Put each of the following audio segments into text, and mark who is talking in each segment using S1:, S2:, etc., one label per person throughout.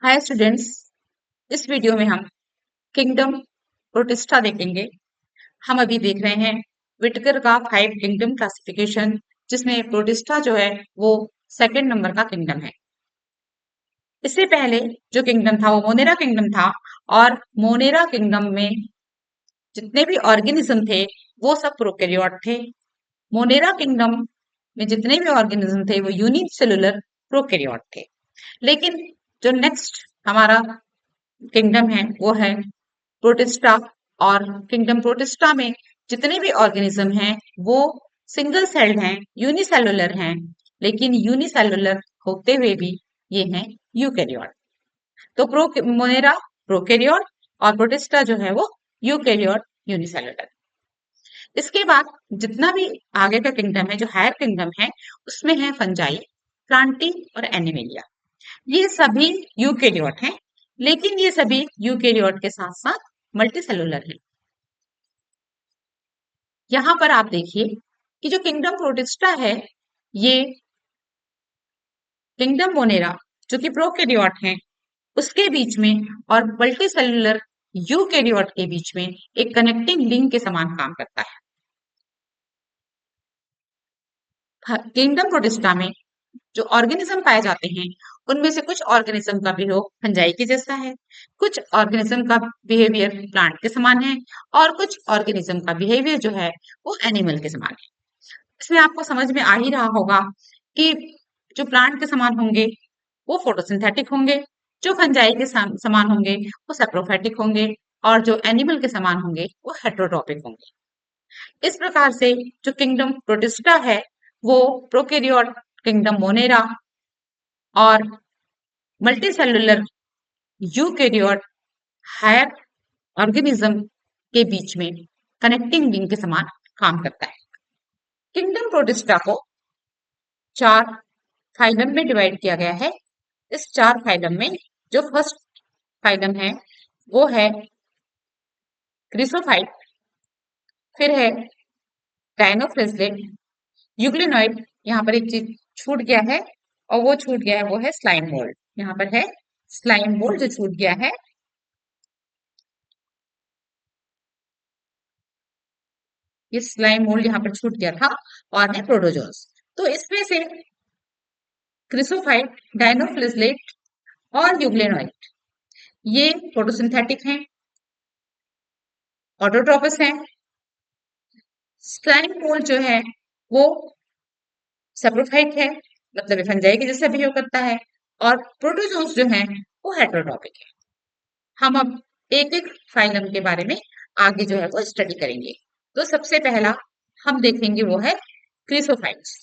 S1: Hi students. इस video में हम किंगडम प्रोटिस्टा देखेंगे। हम अभी देख रहे हैं विटकर का 5 किंगडम क्लासिफिकेशन, जिसमें प्रोटिस्टा जो है वो सेकंड नंबर का किंगडम है। इससे पहले जो किंगडम था वो मोनेरा किंगडम था, और मोनेरा किंगडम में जितने भी ऑर्गेनिज्म थे वो सब प्रोकैरियोट थे। मोनेरा किंगडम में जितने भी ऑर्गेनिज्म थे वो यूनिसेलुलर प्रोकैरियोट थे। लेकिन जो नेक्स्ट हमारा किंगडम है वो है प्रोटिस्टा, और किंगडम प्रोटिस्टा में जितने भी ऑर्गेनिज्म हैं वो सिंगल सेल्ड हैं, यूनिसेलुलर हैं। लेकिन यूनिसेलुलर होते हुए भी ये हैं यूकेरियोट। तो प्रो मोनेरा प्रोकैरियोट और प्रोटिस्टा जो है वो यूकेरियोट यूनिसेलुलर। इसके बाद जितना भी आगे का किंगडम है, जो हायर किंगडम है, उसमें है फंजाई, प्लांटी और एनिमेलिया। ये सभी यूकेरियोट हैं, लेकिन ये सभी यूकेरियोट के साथ साथ मल्टीसेलुलर हैं। यहाँ पर आप देखिए कि जो किंगडम प्रोटिस्टा है, ये किंगडम मोनेरा जो कि प्रोकैरियोट है उसके बीच में और मल्टीसेलुलर यूकेरियोट के बीच में एक कनेक्टिंग लिंक के समान काम करता है। किंगडम प्रोटिस्टा में जो ऑर्गेनिज्म पाए जाते हैं उनमें से कुछ ऑर्गेनिज्म का बिहेव फंजाई के जैसा है, कुछ ऑर्गेनिज्म का बिहेवियर प्लांट के समान है, और कुछ ऑर्गेनिज्म का बिहेवियर जो है वो एनिमल के समान है। इसमें आपको समझ में आ ही रहा होगा कि जो प्लांट के समान होंगे वो फोटोसिंथेटिक होंगे, जो फंजाई के समान होंगे वो सेप्रोफाइटिक होंगे, और जो एनिमल के समान होंगे वो हेट्रोट्रॉपिक होंगे। इस प्रकार से जो किंगडम प्रोटिस्टा है वो प्रोकैरियोट किंगडम मोनेरा और मल्टीसेलुलर यूकेरियोट हायर ऑर्गेनिज्म के बीच में कनेक्टिंग लिंक के समान काम करता है। किंगडम प्रोटिस्टा को 4 फाइलम में डिवाइड किया गया है। इस 4 फाइलम में जो फर्स्ट फाइलम है वो है क्रिसोफाइट, फिर है डायनोफ्लेजेलेट, यूग्लिनॉइड। यहाँ पर एक चीज छूट गया है, और वो छूट गया है वो है स्लाइम मोल्ड। यहाँ पर है स्लाइम मोल्ड जो छूट गया है। ये स्लाइम मोल्ड यहाँ पर छूट गया था, और है प्रोटोजोन्स। तो इसमें से क्रिसोफाइट, डायनोफ्लेजेलेट और यूग्लिनॉइड ये फोटोसिंथेटिक हैं, ऑटोट्रोपस हैं। स्लाइम मोल्ड जो है वो सेप्रोफाइट है, मतलब ये फंजाई के जैसा बिहेव करता है, और प्रोटोजोन्स जो हैं वो हेट्रोट्रोपिक है। हम अब एक एक फाइलम के बारे में आगे जो है वो स्टडी करेंगे। तो सबसे पहला हम देखेंगे वो है क्रिसोफाइट्स।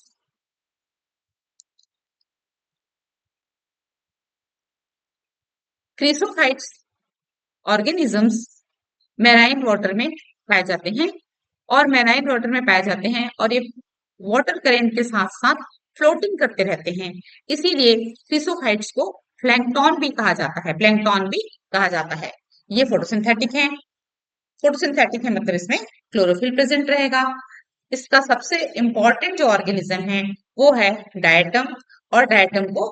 S1: क्रिसोफाइट्स ऑर्गेनिजम्स मैराइन वाटर में पाए जाते हैं, और मैराइन वाटर में पाए जाते हैं, और ये वाटर करंट के साथ साथ फ्लोटिंग करते रहते हैं। इसीलिए क्रिसोफाइट्स को प्लैंकटन भी कहा जाता है, प्लैंकटन भी कहा जाता है। ये फोटोसिंथेटिक है। फोटोसिंथेटिक है मतलब इसमें क्लोरोफिल प्रेजेंट रहेगा। इसका सबसे इंपॉर्टेंट जो ऑर्गेनिज्म है वो है डायटम, और डायटम को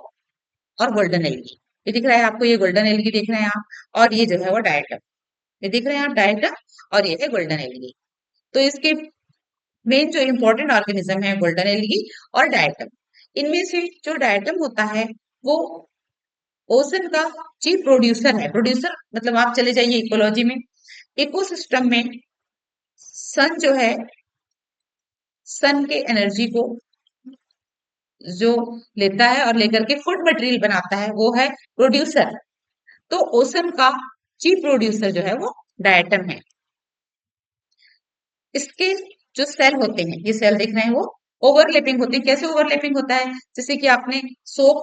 S1: और गोल्डन एल्गी। ये दिख रहा है आपको, ये गोल्डन एल्गी देख रहे हैं आप, और ये जो है वो डायटम। ये दिख रहे हैं आप डायटम, और ये है गोल्डन एल्गी। तो इसके मेन जो इम्पोर्टेंट ऑर्गेनिज्म है गोल्डन एल्गी और डायटम। इनमें से जो डायटम होता है वो ओजन का चीफ प्रोड्यूसर है। प्रोड्यूसर मतलब आप चले जाइए इकोलॉजी में, इकोसिस्टम में सन जो है, सन के एनर्जी को जो लेता है और लेकर के फूड मटेरियल बनाता है वो है प्रोड्यूसर। तो ओसन का चीफ प्रोड्यूसर जो है वो डायटम है। इसके जो सेल होते हैं, ये सेल देख रहे हैं वो ओवरलैपिंग होते हैं। कैसे ओवरलैपिंग होता है? जैसे कि आपने सोप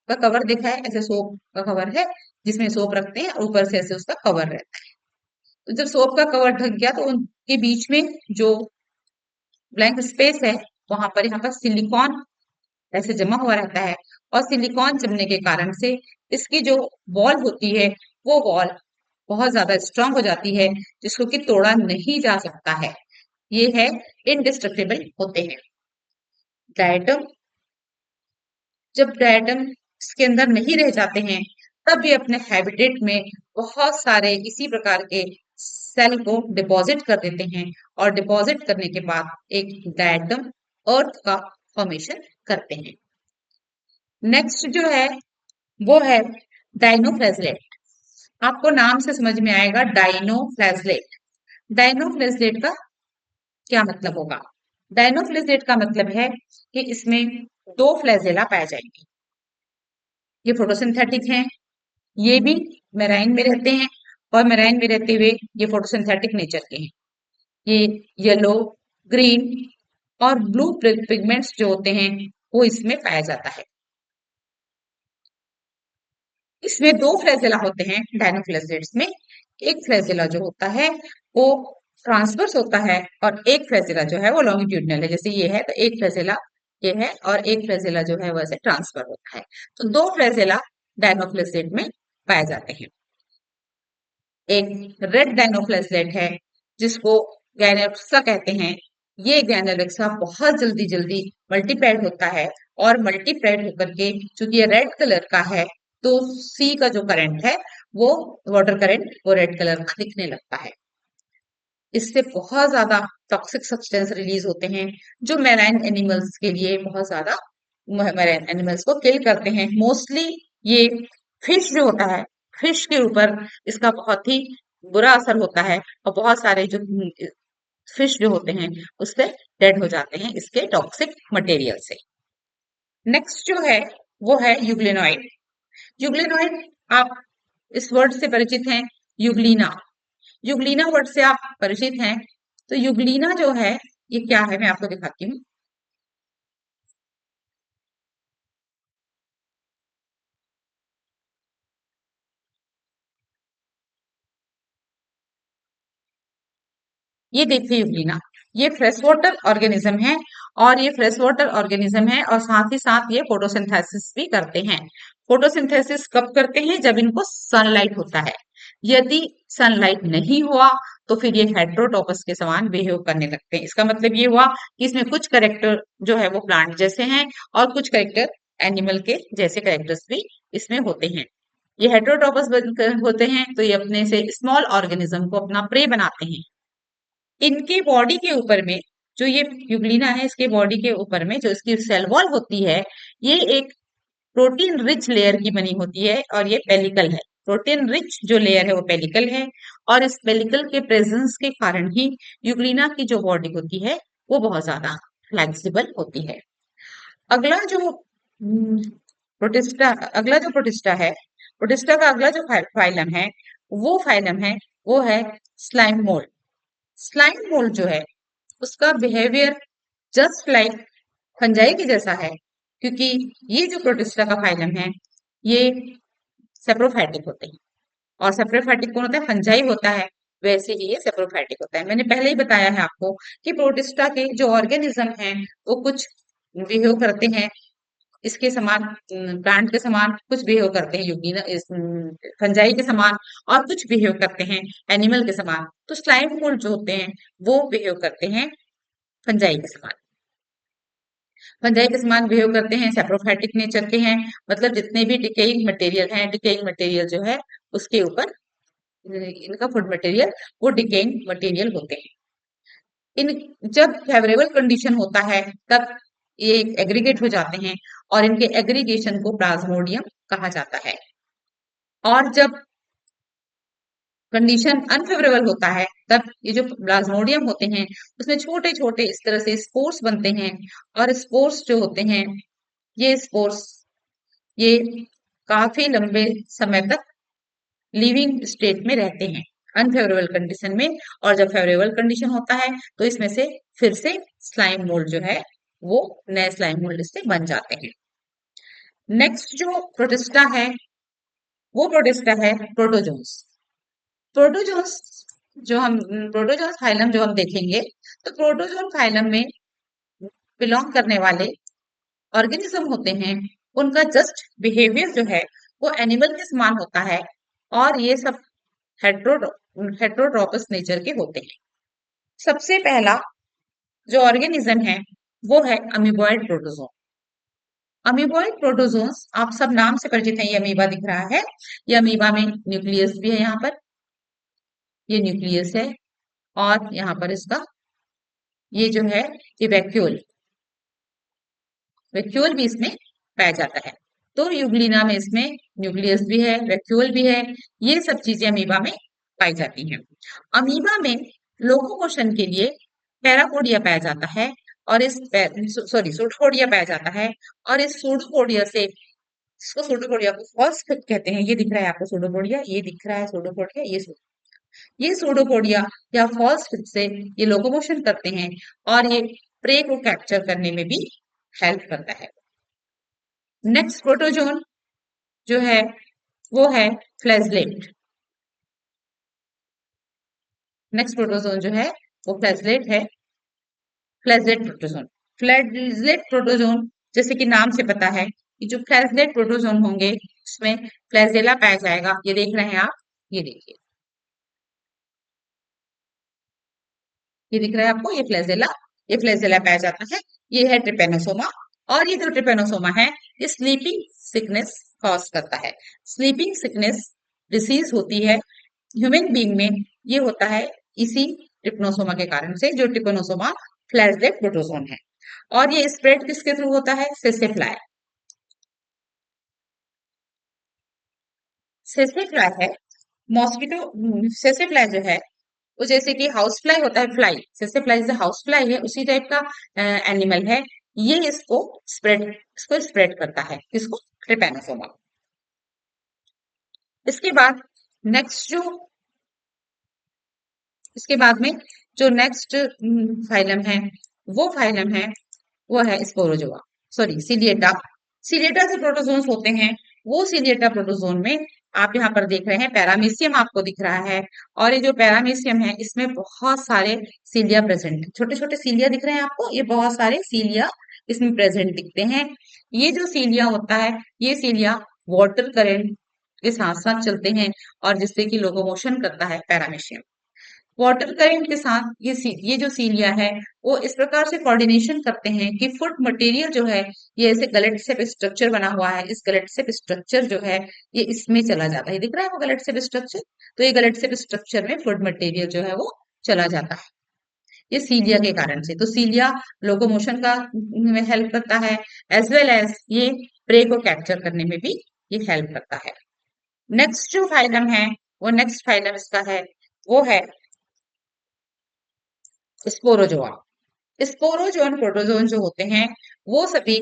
S1: का कवर देखा है, ऐसे सोप का कवर है जिसमें सोप रखते हैं, ऊपर से ऐसे उसका कवर रहता है। तो जब सोप का कवर ढक गया तो उनके बीच में जो ब्लैंक स्पेस है वहां पर यहाँ पर सिलिकॉन ऐसे जमा हुआ रहता है, और सिलिकॉन जमने के कारण से इसकी जो वॉल होती है वो वॉल बहुत ज्यादा स्ट्रांग हो जाती है, जिसको कि तोड़ा नहीं जा सकता है। ये है इनडिस्ट्रक्टेबल होते हैं। डायटम, जब डायटम इसके अंदर नहीं रह जाते हैं तब ये अपने हैबिटेट में बहुत सारे इसी प्रकार के सेल को डिपॉजिट कर देते हैं और डिपॉजिट करने के बाद एक डायटम अर्थ का फॉर्मेशन करते हैं। नेक्स्ट जो है वो है डाइनोफ्लैजलेट। आपको नाम से समझ में आएगा डाइनोफ्लैजलेट। डाइनोफ्लैजलेट का क्या मतलब होगा? डाइनोफ्लैजलेट का मतलब है कि इसमें दो फ्लैजेला पाए जाएंगे। ये फोटोसिंथेटिक हैं, ये भी मेराइन में रहते हैं और मेराइन में रहते हुए ये फोटोसिंथेटिक नेचर के हैं। ये येलो, ग्रीन और ब्लू पिगमेंट्स जो होते हैं वो इसमें पाया जाता है। इसमें दो फ्लैजेला होते हैं डायनोफ्लैजलेट्स में। एक फ्लैजेला जो होता है वो ट्रांसवर्स होता है और एक फ्लैजेला जो है वो लॉन्गिट्यूडनल है। जैसे ये है तो एक फ्लैजेला ये है और एक फ्लैजेला जो है वैसे ट्रांसफर होता है। तो दो फ्लैजेला डायनोफ्लैजलेट में पाए जाते हैं। एक रेड डाइनोफ्लैजलेट है जिसको गैनेरेक्सा कहते हैं। ये गैनेरेक्सा बहुत जल्दी जल्दी मल्टीप्लाइड होता है और मल्टीप्लाइड होकर के चूंकि ये रेड कलर का है तो सी का जो करंट है वो वाटर करंट वो रेड कलर का दिखने लगता है। इससे बहुत ज्यादा टॉक्सिक सब्सटेंस रिलीज होते हैं जो मैराइन एनिमल्स के लिए बहुत ज्यादा मैराइन एनिमल्स को किल करते हैं। मोस्टली ये फिश जो होता है, फिश के ऊपर इसका बहुत ही बुरा असर होता है और बहुत सारे जो फिश जो होते हैं उससे डेड हो जाते हैं इसके टॉक्सिक मटेरियल से। नेक्स्ट जो है वो है यूग्लिनॉइड। यूग्लिनॉइड आप इस वर्ड से परिचित हैं, यूग्लिना। यूग्लिना वर्ड से आप परिचित हैं। तो यूग्लिना जो है ये क्या है मैं आपको दिखाती हूँ। ये देखिए यूग्लिना, ये फ्रेश वाटर ऑर्गेनिज्म है और ये फ्रेश वाटर ऑर्गेनिज्म है और साथ ही साथ ये फोटोसिंथेसिस भी करते हैं। फोटोसिंथेसिस कब करते हैं? जब इनको सनलाइट होता है। यदि सनलाइट नहीं हुआ तो फिर ये हेट्रोटॉपस के समान बिहेव करने लगते हैं। इसका मतलब ये हुआ कि इसमें कुछ करेक्टर जो है वो प्लांट जैसे हैं और कुछ करेक्टर एनिमल के जैसे करेक्टर्स भी इसमें होते हैं। ये हेट्रोटॉपस होते हैं तो ये अपने से स्मॉल ऑर्गेनिज्म को अपना प्रे बनाते हैं। इनके बॉडी के ऊपर में जो ये यूग्लिना है इसके बॉडी के ऊपर में जो इसकी सेल वॉल होती है ये एक प्रोटीन रिच लेयर की बनी होती है और ये पेलिकल है। प्रोटीन रिच जो लेयर है वो पेलिकल है और इस पेलिकल के प्रेजेंस के कारण ही यूग्लिना की जो बॉडी होती है वो बहुत ज्यादा फ्लेक्सिबल होती है। अगला जो प्रोटिस्टा अगला जो प्रोटिस्टा है, प्रोटिस्टा का अगला जो फाइलम है वो है स्लाइम मोल्ड। स्लाइम मोल्ड जो है उसका बिहेवियर जस्ट लाइक फंजाई के जैसा है क्योंकि ये जो प्रोटिस्टा का फाइलम है ये सेप्रोफाइटिक होते हैं और सेप्रोफाइटिक कौन होता है? फंजाई होता है। वैसे ही ये सेप्रोफाइटिक होता है। मैंने पहले ही बताया है आपको कि प्रोटिस्टा के जो ऑर्गेनिज्म हैं वो कुछ बिहेव करते हैं इसके समान, प्लांट के समान कुछ बिहेव करते हैं यूगिना इस फंजाई के समान और कुछ बिहेव करते हैं एनिमल के समान। तो स्लाइम मोल्ड जो होते हैं वो बिहेव करते हैं फंजाई के समान। फंजाई के समान बिहेव करते हैं, सेप्रोफाइटिक नेचर के हैं। मतलब जितने भी डिकेइंग मटेरियल हैं, डिकेइंग मटेरियल जो है उसके ऊपर इनका फूड मटेरियल वो डिकेइंग मटेरियल होते हैं। इन जब फेवरेबल कंडीशन होता है तब ये एग्रीगेट हो जाते हैं और इनके एग्रीगेशन को प्लाज्मोडियम कहा जाता है। और जब कंडीशन अनफेवरेबल होता है तब ये जो प्लाज्मोडियम होते हैं उसमें छोटे छोटे इस तरह से स्पोर्स बनते हैं और स्पोर्स जो होते हैं ये स्पोर्स ये काफी लंबे समय तक लिविंग स्टेट में रहते हैं अनफेवरेबल कंडीशन में। और जब फेवरेबल कंडीशन होता है तो इसमें से फिर से स्लाइम मोल्ड जो है वो नए स्लाइम मोल्ड से बन जाते हैं। नेक्स्ट जो प्रोटिस्टा है वो प्रोटिस्टा है प्रोटोजोन्स। प्रोटोजोन्स प्रोटोजोन्स फाइलम जो हम देखेंगे तो प्रोटोजोन फाइलम में बिलोंग करने वाले ऑर्गेनिज्म होते हैं उनका जस्ट बिहेवियर जो है वो एनिमल के समान होता है और ये सब हेट्रो हेट्रोट्रोपस नेचर के होते हैं। सबसे पहला जो ऑर्गेनिज्म है वो है अमीबॉइड प्रोटोजोन। अमीबॉइड प्रोटोजोन्स आप सब नाम से परिचित हैं। ये अमीबा दिख रहा है, ये अमीबा में न्यूक्लियस भी है, यहाँ पर ये न्यूक्लियस है और यहाँ पर इसका ये जो है ये वैक्यूल वैक्यूल भी इसमें पाया जाता है। तो यूग्लिना में इसमें न्यूक्लियस भी है, वैक्यूल भी है, ये सब चीजें अमीबा में पाई जाती हैं। अमीबा में लोकोमोशन के लिए पैरापोडिया पाया जाता है और इस सूडोपोडिया पाया जाता है और इस सूडोपोडिया से इसको सूडोपोडिया को फॉस्फेट कहते हैं। ये दिख रहा है आपको सूडोपोडिया, ये दिख रहा है सूडोपोडिया, ये सूडोपोडिया या फॉस्फेट से ये लोकोमोशन करते हैं और ये प्रे को कैप्चर करने में भी हेल्प करता है। नेक्स्ट प्रोटोजोन जो है वो है फ्लैजलेट। नेक्स्ट प्रोटोजोन जो है वो फ्लैजलेट है, फ्लैजलेट प्रोटोजोन। फ्लैजलेट प्रोटोजोन जैसे कि नाम से पता है कि जो फ्लैजलेट प्रोटोजोन होंगे उसमें फ्लैजेला पाया जाएगा। ये देख रहे हैं आप, ये देखिए, ये दिख रहा है आपको, ये फ्लैजेला पाया जाता है। ये है ट्रिपेनोसोमा और ये जो ट्रिपेनोसोमा है ये स्लीपिंग सिकनेस कॉज करता है। स्लीपिंग सिकनेस डिसीज होती है ह्यूमन बीइंग में, ये होता है इसी ट्रिपेनोसोमा के कारण से, जो ट्रिपेनोसोमा फ्लैजलेट प्रोटोजोन है। और ये स्प्रेड किसके थ्रू होता है? सेसे फ्लाई। सेसे फ्लाई है मॉस्किटो। सेसे फ्लाई जो है वो जैसे कि हाउस फ्लाई होता है, फ्लाई जैसे फ्लाई जैसे हाउस फ्लाई है उसी टाइप का एनिमल है। ये इसको स्प्रेड करता है, किसको? ट्रिपेनोसोमा। इसके बाद नेक्स्ट जो इसके बाद में जो नेक्स्ट फाइलम है वो है स्पोरोजोआ, सॉरी सिलिएटा। सिलिएटा जो प्रोटोजोन्स होते हैं वो सिलिएटा प्रोटोजोन में आप यहाँ पर देख रहे हैं पैरामीशियम आपको दिख रहा है और ये जो पैरामीशियम है इसमें बहुत सारे सीलिया प्रेजेंट है, छोटे छोटे सीलिया दिख रहे हैं आपको, ये बहुत सारे सीलिया इसमें प्रेजेंट दिखते हैं। ये जो सीलिया होता है ये सीलिया वाटर करंट के साथ साथ चलते हैं और जिससे कि लोकोमोशन करता है पैरामीशियम। वाटर करंट के साथ ये जो सीलिया है वो इस प्रकार से कोऑर्डिनेशन करते हैं कि फुड मटेरियल जो है ये ऐसे गलेट शेप स्ट्रक्चर बना हुआ है, इस गलेट शेप स्ट्रक्चर जो है ये इसमें चला जाता है। दिख रहा है वो गलेट शेप स्ट्रक्चर? तो ये गलेट शेप स्ट्रक्चर में फूड मटेरियल जो है वो चला जाता है, ये सीलिया के कारण से। तो सीलिया लोकोमोशन का में हेल्प करता है एज वेल एज ये प्रे को कैप्चर करने में भी ये हेल्प करता है। नेक्स्ट जो फाइलम है वो नेक्स्ट फाइलम इसका है वो है स्पोरोजोआ। स्पोरोजोन प्रोटोजोन जो होते हैं वो सभी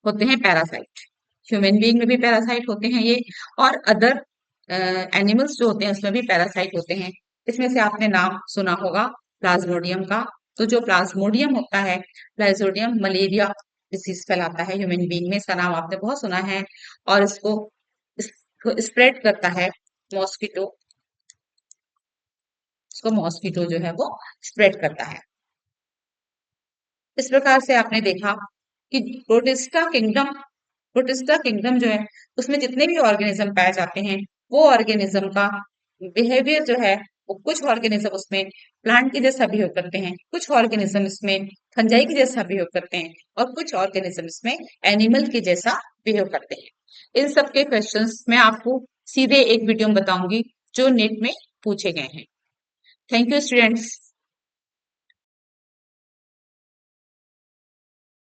S1: होते हैं पैरासाइट। ह्यूमन बीइंग में भी पैरासाइट होते हैं ये, और अदर एनिमल्स जो होते हैं उसमें भी पैरासाइट होते हैं। इसमें से आपने नाम सुना होगा प्लाज्मोडियम का। तो जो प्लाज्मोडियम होता है, प्लाज्मोडियम मलेरिया डिसीज फैलाता है ह्यूमन बीइंग में, इसका नाम आपने बहुत सुना है। और इसको स्प्रेड करता है मॉस्किटो, इसको मॉस्किटो जो है वो स्प्रेड करता है। इस प्रकार से आपने देखा कि प्रोटिस्टा किंगडम जो है उसमें जितने भी ऑर्गेनिज्म पाए जाते हैं वो ऑर्गेनिज्म का बिहेवियर जो है वो कुछ ऑर्गेनिज्म उसमें प्लांट के जैसा बिहेव करते हैं, कुछ ऑर्गेनिज्म इसमें फंजाई के जैसा बिहेव करते हैं और कुछ ऑर्गेनिज्म इसमें एनिमल के जैसा बिहेव करते हैं। इन सब के क्वेश्चंस मैं आपको सीधे एक वीडियो में बताऊंगी जो नेट में पूछे गए हैं। Thank you students.